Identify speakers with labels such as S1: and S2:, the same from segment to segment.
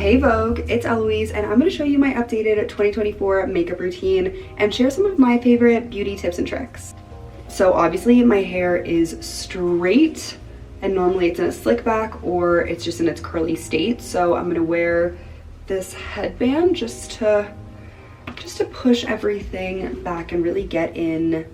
S1: Hey Vogue, it's Eloise and I'm going to show you my updated 2024 makeup routine and share some of my favorite beauty tips and tricks. So obviously my hair is straight and normally it's in a slick back or it's just in its curly state. So I'm going to wear this headband just to push everything back and really get in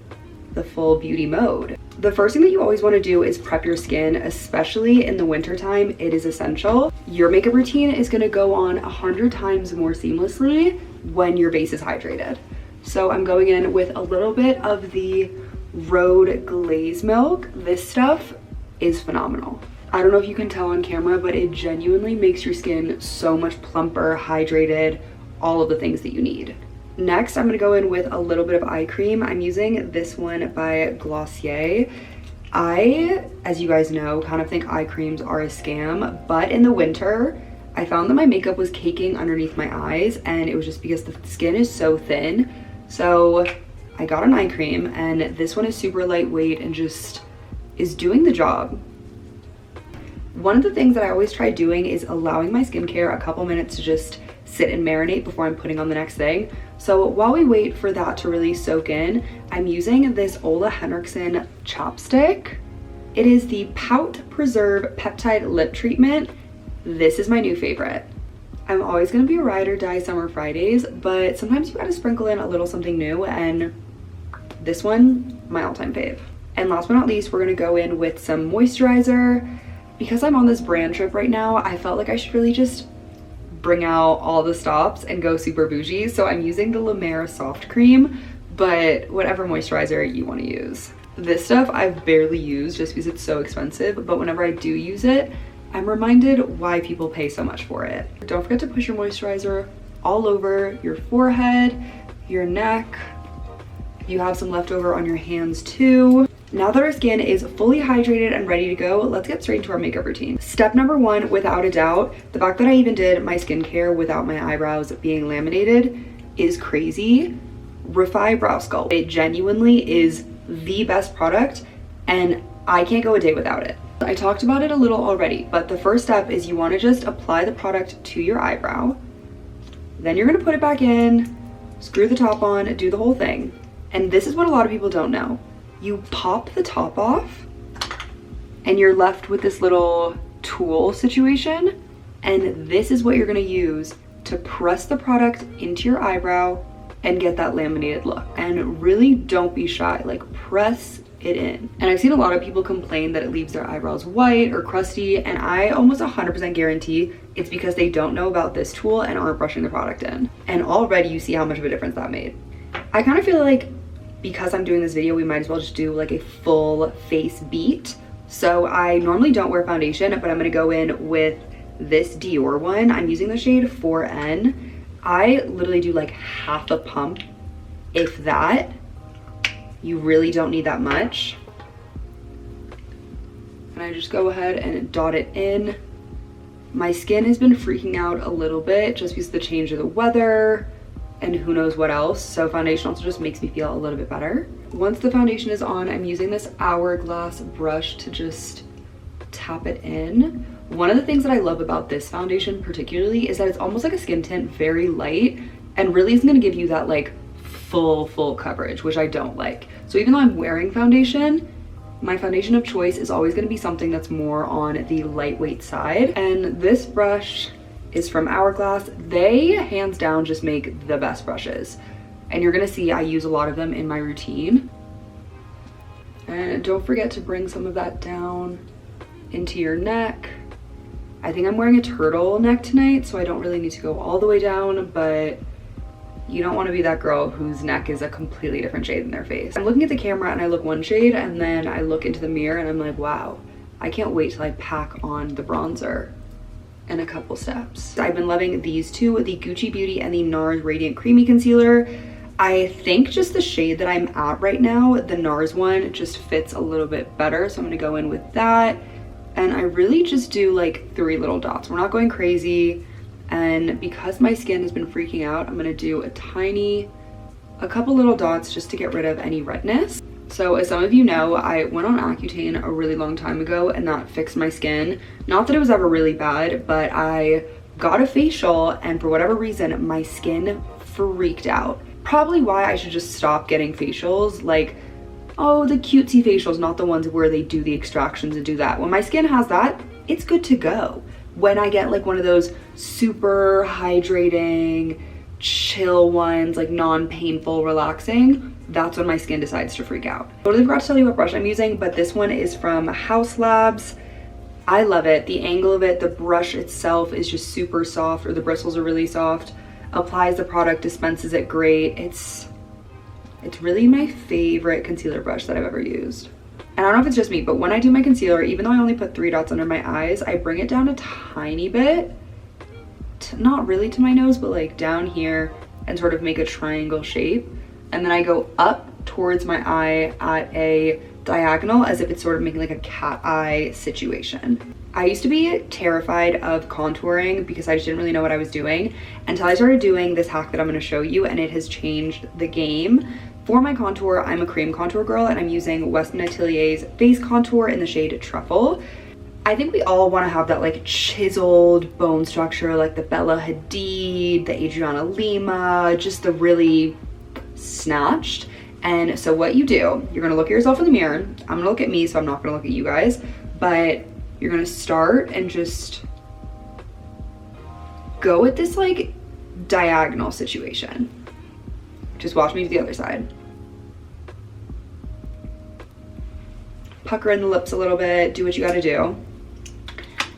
S1: the full beauty mode. The first thing that you always want to do is prep your skin, especially in the winter time. It is essential. Your makeup routine is going to go on 100 times more seamlessly when your base is hydrated. So I'm going in with a little bit of the Rhode Glaze Milk. This stuff is phenomenal. I don't know if you can tell on camera, but it genuinely makes your skin so much plumper, hydrated, all of the things that you need. Next, I'm going to go in with a little bit of eye cream. I'm using this one by Glossier. I, as you guys know, kind of think eye creams are a scam, but in the winter, I found that my makeup was caking underneath my eyes, and it was just because the skin is so thin. So I got an eye cream, and this one is super lightweight and just is doing the job. One of the things that I always try doing is allowing my skincare a couple minutes to just sit and marinate before I'm putting on the next thing. So while we wait for that to really soak in, I'm using this Ole Henriksen chapstick. It is the Pout Preserve Peptide Lip Treatment. This is my new favorite. I'm always gonna be a ride or die Summer Fridays, but sometimes you gotta sprinkle in a little something new, and this one, my all-time fave. And last but not least, we're gonna go in with some moisturizer. Because I'm on this brand trip right now, I felt like I should really just bring out all the stops and go super bougie. So I'm using the La Mer Soft Cream, but whatever moisturizer you want to use. This stuff I've barely used just because it's so expensive, but whenever I do use it, I'm reminded why people pay so much for it. Don't forget to push your moisturizer all over your forehead, your neck. You have some leftover on your hands too. Now that our skin is fully hydrated and ready to go, let's get straight into our makeup routine. Step number one, without a doubt, the fact that I even did my skincare without my eyebrows being laminated is crazy. Refi Brow Sculpt. It genuinely is the best product and I can't go a day without it. I talked about it a little already, but the first step is you want to just apply the product to your eyebrow. Then you're going to put it back in, screw the top on, do the whole thing. And this is what a lot of people don't know. You pop the top off and you're left with this little tool situation, and this is what you're going to use to press the product into your eyebrow and get that laminated look. And really don't be shy, like press it in. And I've seen a lot of people complain that it leaves their eyebrows white or crusty, and I almost 100% guarantee it's because they don't know about this tool and aren't brushing the product in. And already you see how much of a difference that made. I kind of feel like because I'm doing this video, we might as well just do like a full face beat. So I normally don't wear foundation, but I'm gonna go in with this Dior one. I'm using the shade 4N. I literally do like half a pump, if that. You really don't need that much. And I just go ahead and dot it in. My skin has been freaking out a little bit just because of the change of the weather and who knows what else. So foundation also just makes me feel a little bit better. Once the foundation is on, I'm using this Hourglass brush to just tap it in. One of the things that I love about this foundation particularly is that it's almost like a skin tint, very light, and really isn't gonna give you that like full coverage, which I don't like. So even though I'm wearing foundation, my foundation of choice is always gonna be something that's more on the lightweight side. And this brush is from Hourglass. They hands down just make the best brushes. And you're gonna see I use a lot of them in my routine. And don't forget to bring some of that down into your neck. I think I'm wearing a turtleneck tonight, so I don't really need to go all the way down, but you don't wanna be that girl whose neck is a completely different shade than their face. I'm looking at the camera and I look one shade, and then I look into the mirror and I'm like, wow, I can't wait till I pack on the bronzer in a couple steps. I've been loving these two, the Gucci Beauty and the NARS Radiant Creamy Concealer. I think just the shade that I'm at right now, the NARS one, just fits a little bit better. So I'm gonna go in with that. And I really just do like 3 little dots. We're not going crazy. And because my skin has been freaking out, I'm gonna do a couple little dots just to get rid of any redness. So as some of you know, I went on Accutane a really long time ago and that fixed my skin. Not that it was ever really bad, but I got a facial, and for whatever reason, my skin freaked out. Probably why I should just stop getting facials, like, oh, the cutesy facials, not the ones where they do the extractions and do that. When my skin has that, it's good to go. When I get like one of those super hydrating, chill ones, like non-painful, relaxing, that's when my skin decides to freak out. I totally forgot to tell you what brush I'm using, but this one is from House Labs. I love it. The angle of it, the brush itself is just super soft, or the bristles are really soft. Applies the product, dispenses it great. It's really my favorite concealer brush that I've ever used. And I don't know if it's just me, but when I do my concealer, even though I only put 3 dots under my eyes, I bring it down a tiny bit, not really to my nose, but like down here, and sort of make a triangle shape. And then I go up towards my eye at a diagonal, as if it's sort of making like a cat eye situation. I used to be terrified of contouring because I just didn't really know what I was doing until I started doing this hack that I'm going to show you, and it has changed the game. For my contour, I'm a cream contour girl, and I'm using Westman Atelier's face contour in the shade Truffle. I think we all want to have that like chiseled bone structure, like the Bella Hadid, the Adriana Lima, just the really snatched. And so what you do, you're gonna look at yourself in the mirror. I'm gonna look at me, so I'm not gonna look at you guys, but you're gonna start and just go with this like diagonal situation. Just watch me to the other side. Pucker in the lips a little bit, do what you gotta do.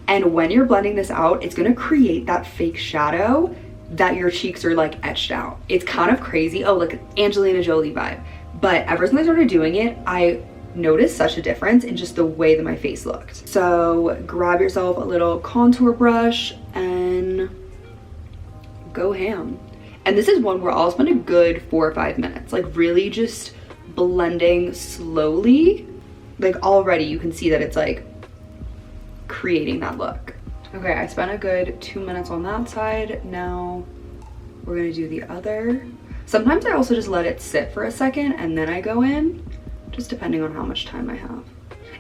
S1: And when you're blending this out, it's gonna create that fake shadow that your cheeks are like etched out. It's kind of crazy. Oh, like Angelina Jolie vibe. But ever since I started doing it, I noticed such a difference in just the way that my face looked. So grab yourself a little contour brush and go ham. And this is one where I'll spend a good 4 or 5 minutes, like really just blending slowly. Like already you can see that it's like creating that look. Okay, I spent a good 2 minutes on that side. Now we're gonna do the other. Sometimes I also just let it sit for a second and then I go in, just depending on how much time I have.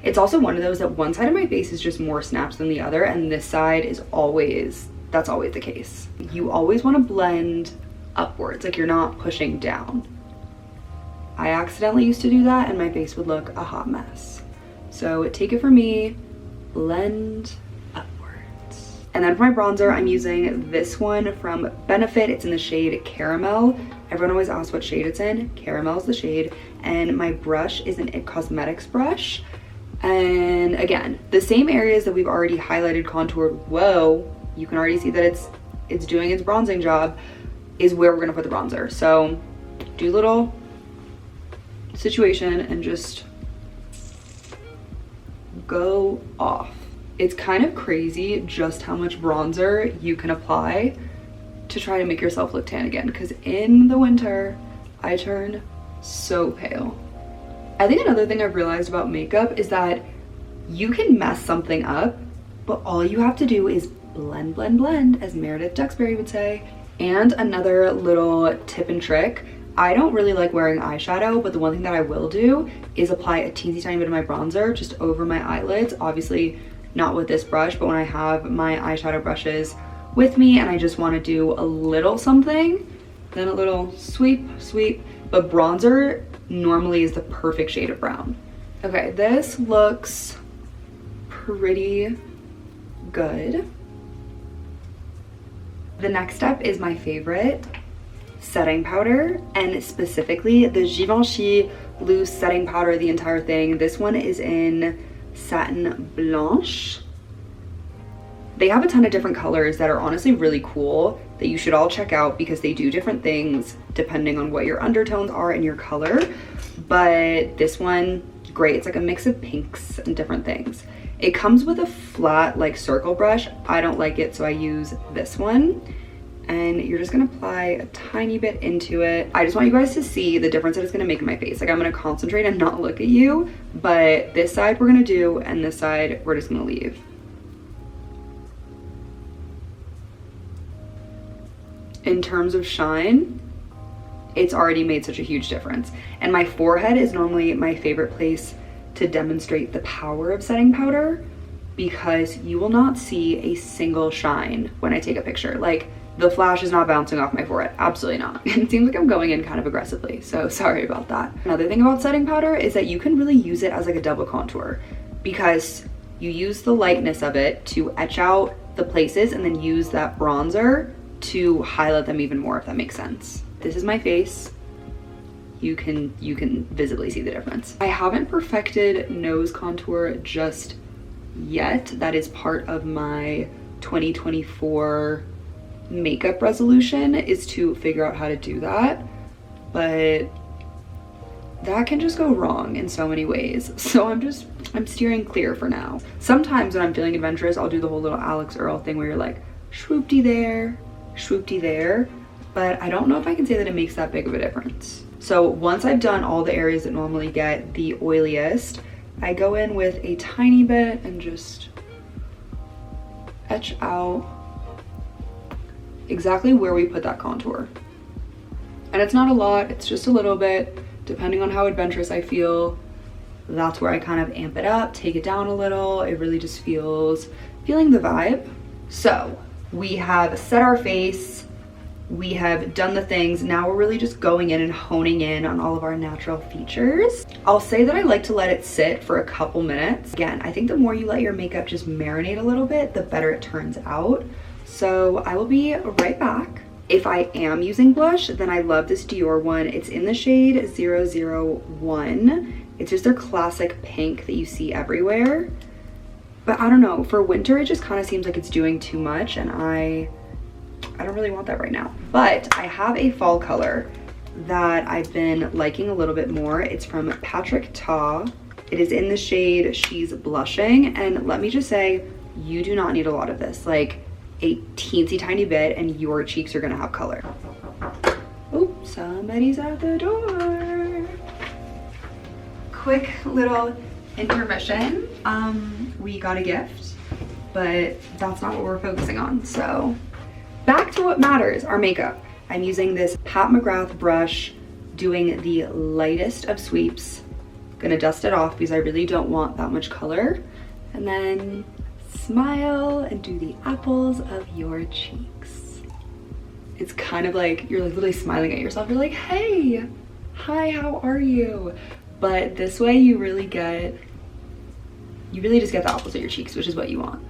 S1: It's also one of those that one side of my face is just more snapped than the other, and this side is always, that's always the case. You always wanna blend upwards, like you're not pushing down. I accidentally used to do that and my face would look a hot mess. So take it from me, blend upwards. And then for my bronzer, I'm using this one from Benefit. It's in the shade Caramel. Everyone always asks what shade it's in. Caramel is the shade. And my brush is an It Cosmetics brush. And again, the same areas that we've already highlighted, contoured, whoa, you can already see that it's doing its bronzing job, is where we're gonna put the bronzer. So do a little situation and just go off. It's kind of crazy just how much bronzer you can apply to try to make yourself look tan again, because in the winter I turn so pale. I think another thing I've realized about makeup is that you can mess something up, but all you have to do is blend, blend, blend, as Meredith Duxbury would say. And another little tip and trick, I don't really like wearing eyeshadow, but the one thing that I will do is apply a teensy tiny bit of my bronzer just over my eyelids. Obviously not with this brush, but when I have my eyeshadow brushes with me and I just want to do a little something, then a little sweep, sweep. But bronzer normally is the perfect shade of brown. Okay, this looks pretty good. The next step is my favorite, setting powder, and specifically the Givenchy loose setting powder, the entire thing. This one is in Satin Blanche. They have a ton of different colors that are honestly really cool that you should all check out because they do different things depending on what your undertones are and your color. But this one, great. It's like a mix of pinks and different things. It comes with a flat like circle brush. I don't like it, so I use this one. And you're just gonna apply a tiny bit into it. I just want you guys to see the difference that it's gonna make in my face. Like I'm gonna concentrate and not look at you, but this side we're gonna do, and this side we're just gonna leave. In terms of shine, it's already made such a huge difference. And my forehead is normally my favorite place to demonstrate the power of setting powder. because you will not see a single shine when I take a picture. Like, the flash is not bouncing off my forehead, absolutely not. It seems like I'm going in kind of aggressively, so sorry about that. Another thing about setting powder is that you can really use it as like a double contour, because you use the lightness of it to etch out the places and then use that bronzer to highlight them even more, if that makes sense. This is my face. You can visibly see the difference. I haven't perfected nose contour just yet. That is part of my 2024 makeup resolution, is to figure out how to do that, but that can just go wrong in so many ways. So I'm steering clear for now. Sometimes when I'm feeling adventurous, I'll do the whole little Alex Earl thing where you're like swoopty there, but I don't know if I can say that it makes that big of a difference. So once I've done all the areas that normally get the oiliest, I go in with a tiny bit and just etch out exactly where we put that contour. And it's not a lot, it's just a little bit. Depending on how adventurous I feel, that's where I kind of amp it up, take it down a little. It really just feeling the vibe. So we have set our face, we have done the things. Now we're really just going in and honing in on all of our natural features. I'll say that I like to let it sit for a couple minutes. Again, I think the more you let your makeup just marinate a little bit, the better it turns out. So I will be right back. If I am using blush, then I love this Dior one. It's in the shade 001. It's just their classic pink that you see everywhere. But I don't know, for winter, it just kind of seems like it's doing too much, and I don't really want that right now. But I have a fall color that I've been liking a little bit more. It's from Patrick Ta. It is in the shade She's Blushing, and let me just say, you do not need a lot of this. Like, a teensy tiny bit and your cheeks are gonna have color. Oh, somebody's at the door. Quick little intermission. We got a gift, but that's not what we're focusing on. So back to what matters, our makeup. I'm using this Pat McGrath brush, doing the lightest of sweeps. Gonna dust it off because I really don't want that much color. And then smile and do the apples of your cheeks. It's kind of like you're like literally smiling at yourself. You're like, hey, hi, how are you? But this way you really just get the apples of your cheeks, which is what you want.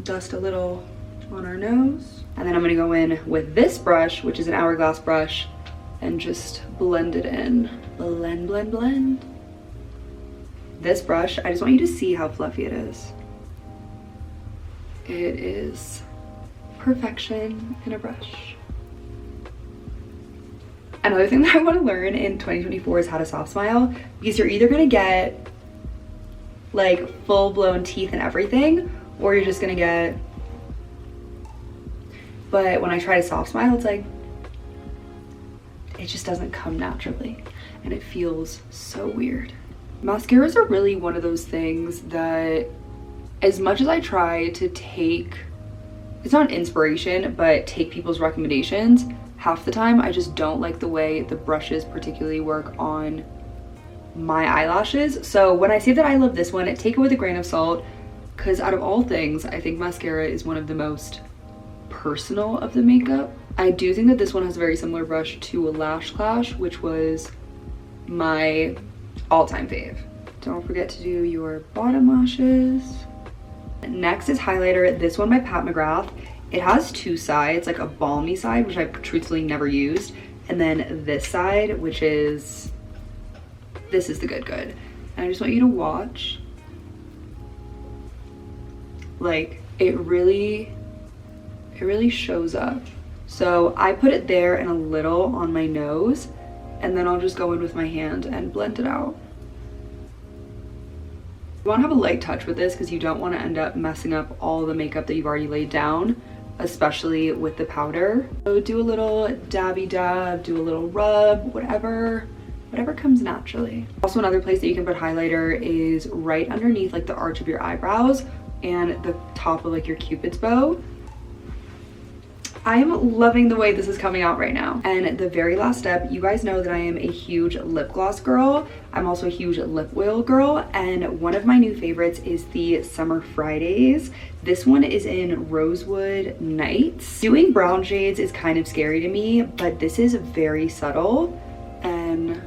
S1: Dust a little on our nose. And then I'm gonna go in with this brush, which is an Hourglass brush, and just blend it in. Blend, blend, blend. This brush, I just want you to see how fluffy it is. It is perfection in a brush. Another thing that I want to learn in 2024 is how to soft smile, because you're either gonna get like full-blown teeth and everything, or you're just gonna get, but when I try to soft smile, it's like, it just doesn't come naturally, and it feels so weird. Mascaras are really one of those things that, as much as I try to take, it's not an inspiration, but take people's recommendations, half the time I just don't like the way the brushes particularly work on my eyelashes. So when I say that I love this one, take it with a grain of salt, because out of all things, I think mascara is one of the most personal of the makeup. I do think that this one has a very similar brush to a Lash Clash, which was my all-time fave. Don't forget to do your bottom lashes. Next is highlighter. This one by Pat McGrath. It has two sides, like a balmy side, which I've truthfully never used, and then this side, which is, this is the good. And I just want you to watch. Like, it really shows up. So I put it there and a little on my nose, and then I'll just go in with my hand and blend it out. You want to have a light touch with this because you don't want to end up messing up all the makeup that you've already laid down, especially with the powder. So do a little dabby dab, do a little rub, whatever comes naturally. Also, another place that you can put highlighter is right underneath like the arch of your eyebrows and the top of like your Cupid's bow. I'm loving the way this is coming out right now. And the very last step, you guys know that I am a huge lip gloss girl. I'm also a huge lip oil girl, and one of my new favorites is the Summer Fridays. This one is in Rosewood Nights. Doing brown shades is kind of scary to me, but this is very subtle and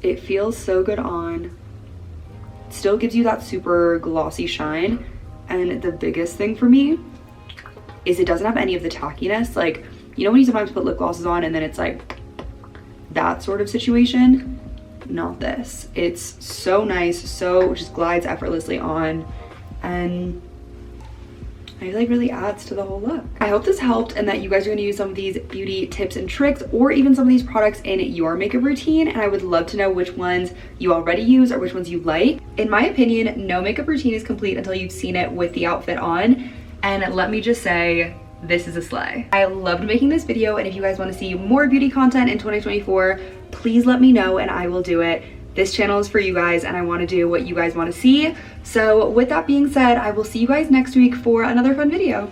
S1: it feels so good on. Still gives you that super glossy shine, and the biggest thing for me is it doesn't have any of the tackiness. Like, you know when you sometimes put lip glosses on and then it's like that sort of situation? Not this. It's so nice, so just glides effortlessly on, and I feel like really adds to the whole look. I hope this helped and that you guys are gonna use some of these beauty tips and tricks or even some of these products in your makeup routine, and I would love to know which ones you already use or which ones you like. In my opinion, no makeup routine is complete until you've seen it with the outfit on, and let me just say, this is a slay. I loved making this video, and if you guys want to see more beauty content in 2024, please let me know and I will do it. This channel is for you guys and I want to do what you guys want to see. So with that being said, I will see you guys next week for another fun video.